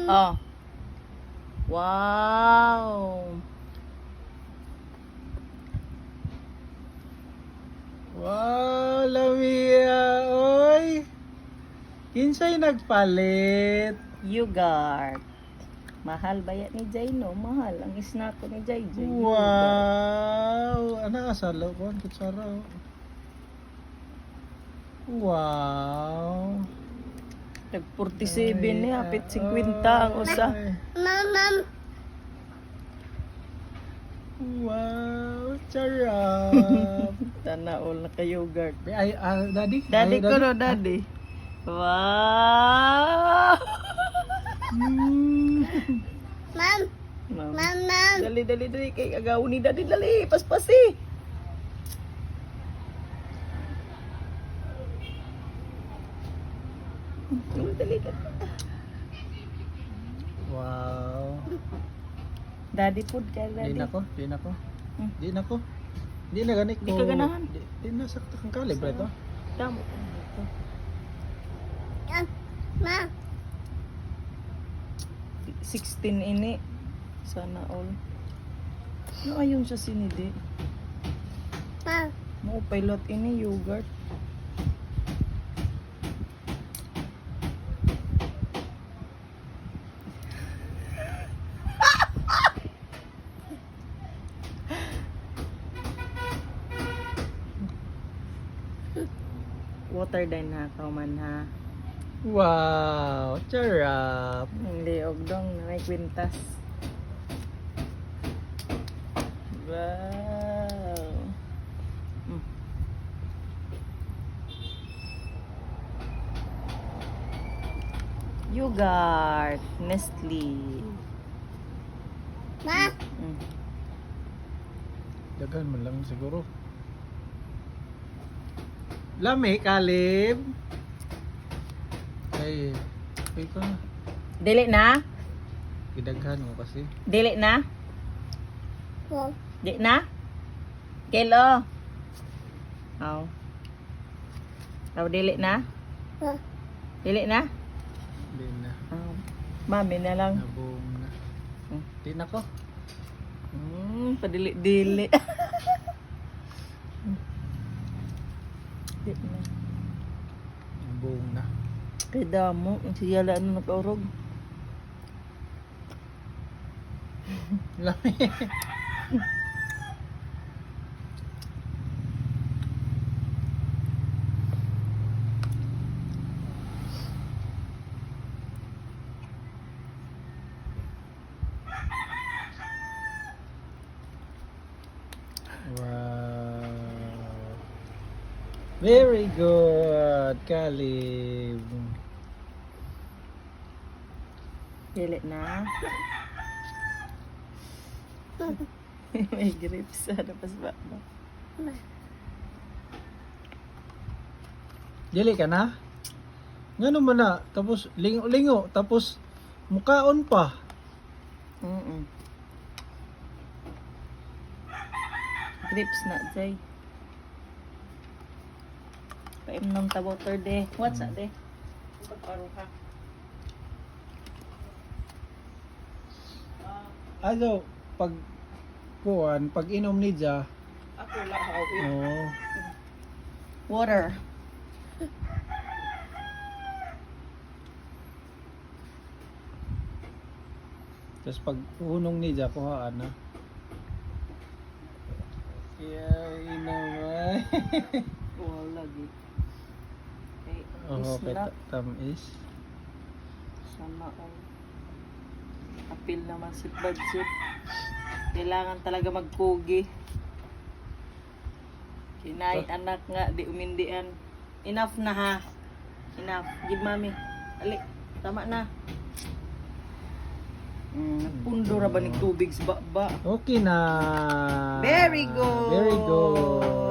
Oh. Wow. Wow, Lamia, oy. Kinsay nagpalit? Yogurt. Mahal ba yan ni Jay, no? Mahal. Ang snack ko ni Jay. Wow. Ano ka sa loob? Kutsara. Wow. Tag 47 ni hapit 50 ang usa. Ay. Wow, charap. Tanaol na ka yogurt. Ay, daddy? Daddy ko no, daddy. Wow. Ma'am, Ma'am. ma'am. Dali kay agaw ni daddy, dali paspasi. Dali ka. Wow. Daddy food ka, Di daddy. na ko, di na ko. Hmm. Di na ko. Di na ganit ko. Di ka ganahan. Di na sakto kang kalibre to. Tamo. Ma'am, 16 ini. Sana all. No ayon siya sinidi. ma'am. Mo pilot ini yogurt. Water din ha, kauman ha. Wow, charap. Hindi, ogdong na may kwintas. Wow. Mm. Yogurt, Nestle. Ma'am, Mm. Dagan mo lang siguro. Lami, kalib. Ay, ay ka. Dili na? Gidaghan mo kasi. Dili na? po. Di na? Kelo. Aw. Aw, dili na? Po. Dili na? Di na. Aw. Mami na lang. Nabong na. Hmm. Di na ko. Padili-dili. Di na. Nabong na. Kay damo, ang siyala na nag-orog. Lami. Wow. Very good, Kalib. Dili na. May grips. Ano pa ba? Dili ka na? Ngano man na? Tapos lingo-lingo, tapos mukaon pa. Grips na, Jay. Paimnom ta water de. What's that de? Pagparo ka. Ano, pag kuan, pag inom ni Ja, Ako lang ako. oh, Water. tapos pag unong ni Ja, kuhaan na. Yay naman. Wala lagi. Okay. Oh, Is na. tamis. Sana all. Apil naman si budget. Kailangan talaga magpugi. Kinay anak nga, di umindian. Enough na ha. Enough. Give mami. Ali, tama na. Nagpundo ra ba ni tubig sa baba? Okay na. Very good. Very good.